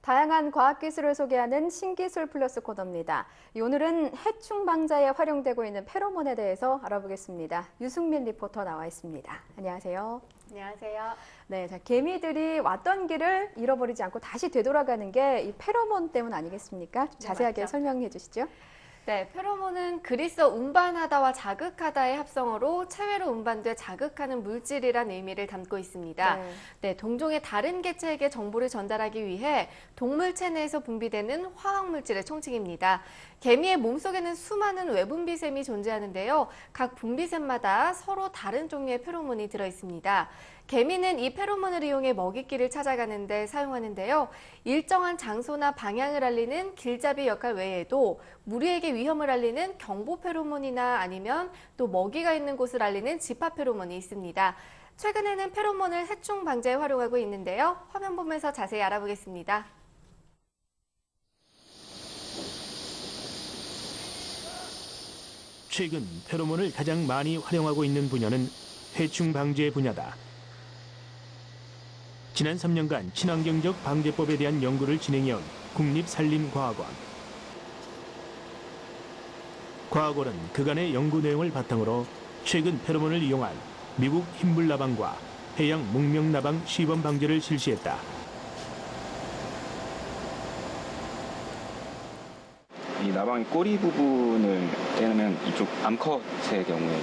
다양한 과학기술을 소개하는 신기술 플러스 코너입니다. 오늘은 해충 방자에 활용되고 있는 페로몬에 대해서 알아보겠습니다. 유승민 리포터 나와 있습니다. 안녕하세요. 안녕하세요. 네, 자, 개미들이 왔던 길을 잃어버리지 않고 다시 되돌아가는 게 이 페로몬 때문 아니겠습니까? 좀 자세하게 설명해 주시죠. 네, 페로몬은 그리스어 운반하다와 자극하다의 합성어로 체외로 운반돼 자극하는 물질이란 의미를 담고 있습니다. 네, 동종의 다른 개체에게 정보를 전달하기 위해 동물 체내에서 분비되는 화학물질의 총칭입니다. 개미의 몸속에는 수많은 외분비샘이 존재하는데요. 각 분비샘마다 서로 다른 종류의 페로몬이 들어있습니다. 개미는 이 페로몬을 이용해 먹이끼를 찾아가는 데 사용하는데요. 일정한 장소나 방향을 알리는 길잡이 역할 외에도 무리에게 위험을 알리는 경보 페로몬이나 아니면 또 먹이가 있는 곳을 알리는 집합 페로몬이 있습니다. 최근에는 페로몬을 해충 방제에 활용하고 있는데요. 화면 보면서 자세히 알아보겠습니다. 최근 페로몬을 가장 많이 활용하고 있는 분야는 해충 방제 분야다. 지난 3년간 친환경적 방제법에 대한 연구를 진행해온 국립산림과학원. 과학원은 그간의 연구 내용을 바탕으로 최근 페로몬을 이용한 미국 흰불나방과 해양 목명나방 시범 방제를 실시했다. 이 나방의 꼬리 부분을 떼면 이쪽 암컷의 경우에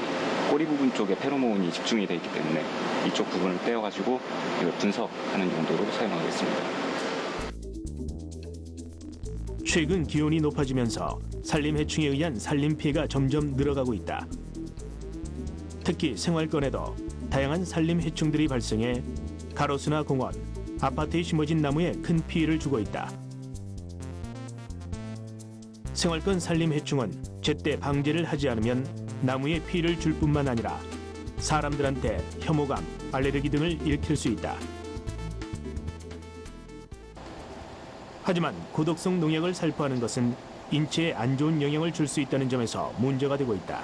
꼬리 부분 쪽에 페로몬이 집중이 되어 있기 때문에 이쪽 부분을 떼어가지고 이걸 분석하는 용도로 사용하겠습니다. 최근 기온이 높아지면서 산림해충에 의한 산림 피해가 점점 늘어가고 있다. 특히 생활권에도 다양한 산림해충들이 발생해 가로수나 공원, 아파트에 심어진 나무에 큰 피해를 주고 있다. 생활권 산림해충은 제때 방제를 하지 않으면 나무에 피해를 줄 뿐만 아니라 사람들한테 혐오감, 알레르기 등을 일으킬 수 있다. 하지만 고독성 농약을 살포하는 것은 인체에 안 좋은 영향을 줄 수 있다는 점에서 문제가 되고 있다.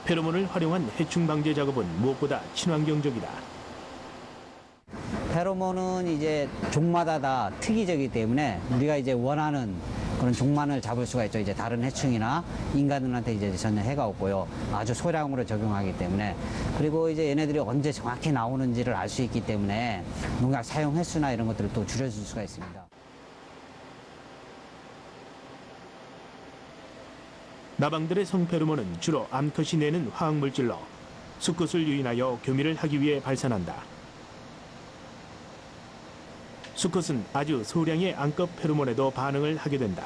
페로몬을 활용한 해충 방제 작업은 무엇보다 친환경적이다. 페로몬은 이제 종마다 다 특이적이기 때문에 우리가 이제 원하는 그런 종만을 잡을 수가 있죠. 이제 다른 해충이나 인간들한테 이제 전혀 해가 없고요. 아주 소량으로 적용하기 때문에. 그리고 이제 얘네들이 언제 정확히 나오는지를 알 수 있기 때문에 농약 사용 횟수나 이런 것들을 또 줄여줄 수가 있습니다. 나방들의 성페로몬은 주로 암컷이 내는 화학물질로 수컷을 유인하여 교미를 하기 위해 발산한다. 수컷은 아주 소량의 암컷 페로몬에도 반응을 하게 된다.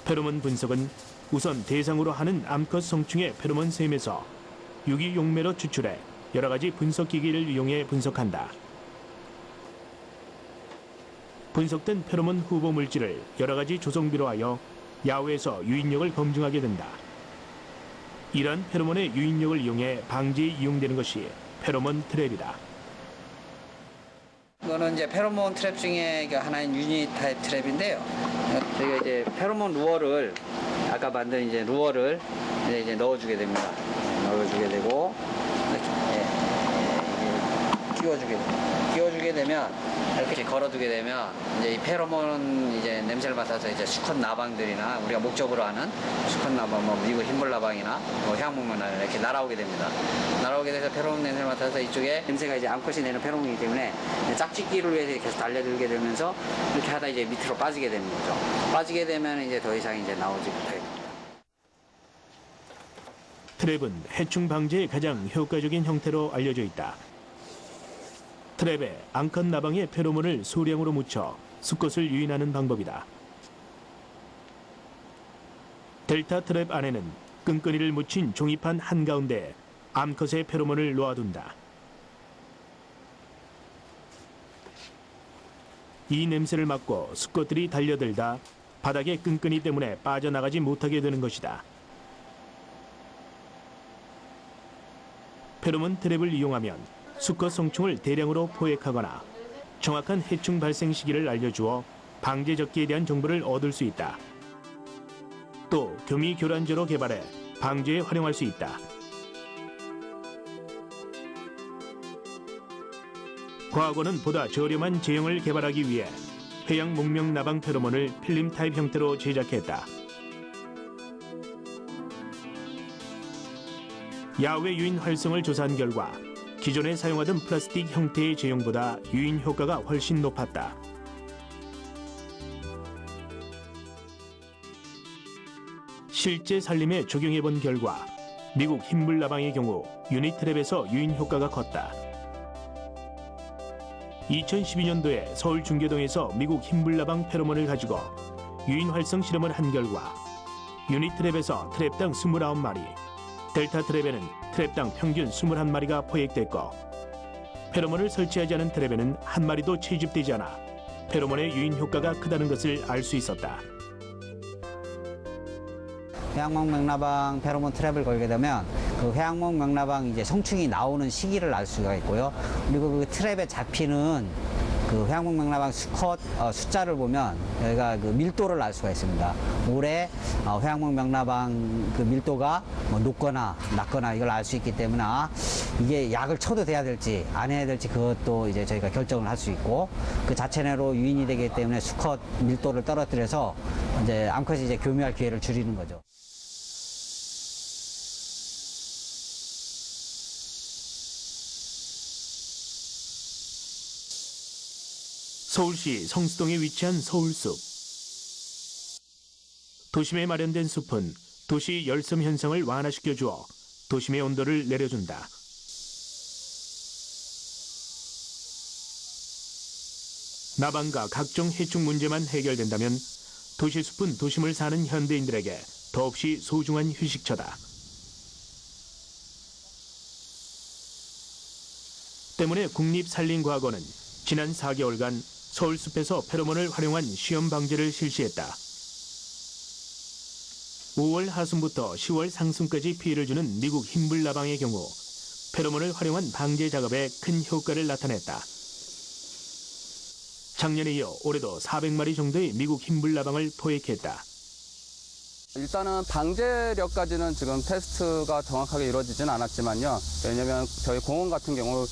페로몬 분석은 우선 대상으로 하는 암컷 성충의 페로몬 샘에서 유기용매로 추출해 여러 가지 분석기기를 이용해 분석한다. 분석된 페로몬 후보 물질을 여러 가지 조성비로 하여 야외에서 유인력을 검증하게 된다. 이러한 페로몬의 유인력을 이용해 방제에 이용되는 것이 페로몬 트랩이다. 이거는 이제 페로몬 트랩 중에 하나인 유니 타입 트랩인데요. 저희가 이제 페로몬 루어를 아까 만든 이제 루어를 이제 넣어주게 됩니다. 넣어주게 되고 끼워주게 되면 이렇게 걸어두게 되면 이제 이 페로몬 이제 냄새를 맡아서 이제 수컷 나방들이나 우리가 목적으로 하는 수컷 나방, 뭐 미국 흰불나방이나 뭐 향목나방 이렇게 날아오게 됩니다. 날아오게 돼서 페로몬 냄새를 맡아서 이쪽에 냄새가 이제 암컷이 내는 페로몬이기 때문에 짝짓기를 위해서 계속 달려들게 되면서 이렇게 하다 이제 밑으로 빠지게 되는 거죠. 빠지게 되면 이제 더 이상 이제 나오지 못하게 됩니다. 트랩은 해충 방제의 가장 효과적인 형태로 알려져 있다. 트랩에 암컷 나방의 페로몬을 소량으로 묻혀 수컷을 유인하는 방법이다. 델타 트랩 안에는 끈끈이를 묻힌 종이판 한가운데에 암컷의 페로몬을 놓아둔다. 이 냄새를 맡고 수컷들이 달려들다 바닥의 끈끈이 때문에 빠져나가지 못하게 되는 것이다. 페로몬 트랩을 이용하면 수컷 성충을 대량으로 포획하거나 정확한 해충 발생 시기를 알려주어 방제 적기에 대한 정보를 얻을 수 있다. 또 교미 교란제로 개발해 방제에 활용할 수 있다. 과거는 보다 저렴한 제형을 개발하기 위해 회양 목명 나방 페로몬을 필름 타입 형태로 제작했다. 야외 유인 활성을 조사한 결과 기존에 사용하던 플라스틱 형태의 제형보다 유인 효과가 훨씬 높았다. 실제 살림에 적용해본 결과 미국 흰불나방의 경우 유니트랩에서 유인 효과가 컸다. 2012년도에 서울 중계동에서 미국 흰불나방 페로몬을 가지고 유인 활성 실험을 한 결과 유니트랩에서 트랩당 29마리, 델타 트랩에는 트랩당 평균 21마리가 포획됐고 페로몬을 설치하지 않은 트랩에는 한 마리도 채집되지 않아 페로몬의 유인 효과가 크다는 것을 알 수 있었다. 회양목 명나방 페로몬 트랩을 걸게 되면 그 회양목 명나방 이제 성충이 나오는 시기를 알 수가 있고요. 그리고 그 트랩에 잡히는 그 회양목 명나방 수컷 숫자를 보면 여기가 그 밀도를 알 수가 있습니다. 올해 회양목 명나방 그 밀도가 뭐 높거나 낮거나 이걸 알 수 있기 때문에 이게 약을 쳐도 돼야 될지 안 해야 될지 그것도 이제 저희가 결정을 할 수 있고 그 자체 내로 유인이 되기 때문에 수컷 밀도를 떨어뜨려서 이제 암컷이 이제 교미할 기회를 줄이는 거죠. 서울시 성수동에 위치한 서울숲. 도심에 마련된 숲은 도시 열섬 현상을 완화시켜 주어 도심의 온도를 내려준다. 나방과 각종 해충 문제만 해결된다면 도시숲은 도심을 사는 현대인들에게 더없이 소중한 휴식처다. 때문에 국립산림과학원은 지난 4개월간 서울숲에서 페로몬을 활용한 시험 방제를 실시했다. 5월 하순부터 10월 상순까지 피해를 주는 미국 흰불나방의 경우 페로몬을 활용한 방제 작업에 큰 효과를 나타냈다. 작년에 이어 올해도 400마리 정도의 미국 흰불나방을 포획했다. 일단은 방제력까지는 지금 테스트가 정확하게 이루어지지는 않았지만요. 왜냐하면 저희 공원 같은 경우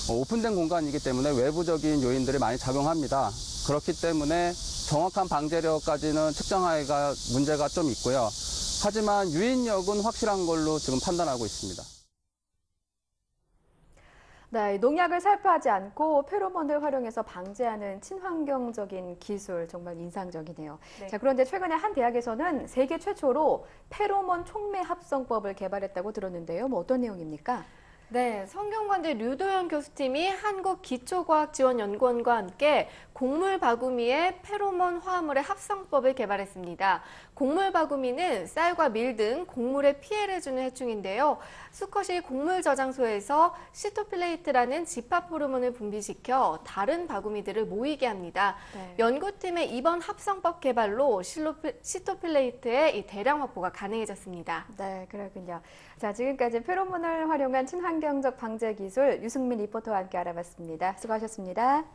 오픈된 공간이기 때문에 외부적인 요인들이 많이 작용합니다. 그렇기 때문에 정확한 방제력까지는 측정하기가 문제가 좀 있고요. 하지만 유인력은 확실한 걸로 지금 판단하고 있습니다. 네, 농약을 살포하지 않고 페로몬을 활용해서 방제하는 친환경적인 기술 정말 인상적이네요. 네. 자, 그런데 최근에 한 대학에서는 세계 최초로 페로몬 촉매 합성법을 개발했다고 들었는데요. 뭐 어떤 내용입니까? 네, 성균관대 류도현 교수팀이 한국기초과학지원연구원과 함께 곡물 바구미의 페로몬 화합물의 합성법을 개발했습니다. 곡물 바구미는 쌀과 밀 등 곡물에 피해를 주는 해충인데요. 수컷이 곡물 저장소에서 시토필레이트라는 집합 호르몬을 분비시켜 다른 바구미들을 모이게 합니다. 네. 연구팀의 이번 합성법 개발로 시토필레이트의 이 대량 확보가 가능해졌습니다. 네, 그렇군요. 자, 지금까지 페로몬을 활용한 친환경적 방제 기술 유승민 리포터와 함께 알아봤습니다. 수고하셨습니다.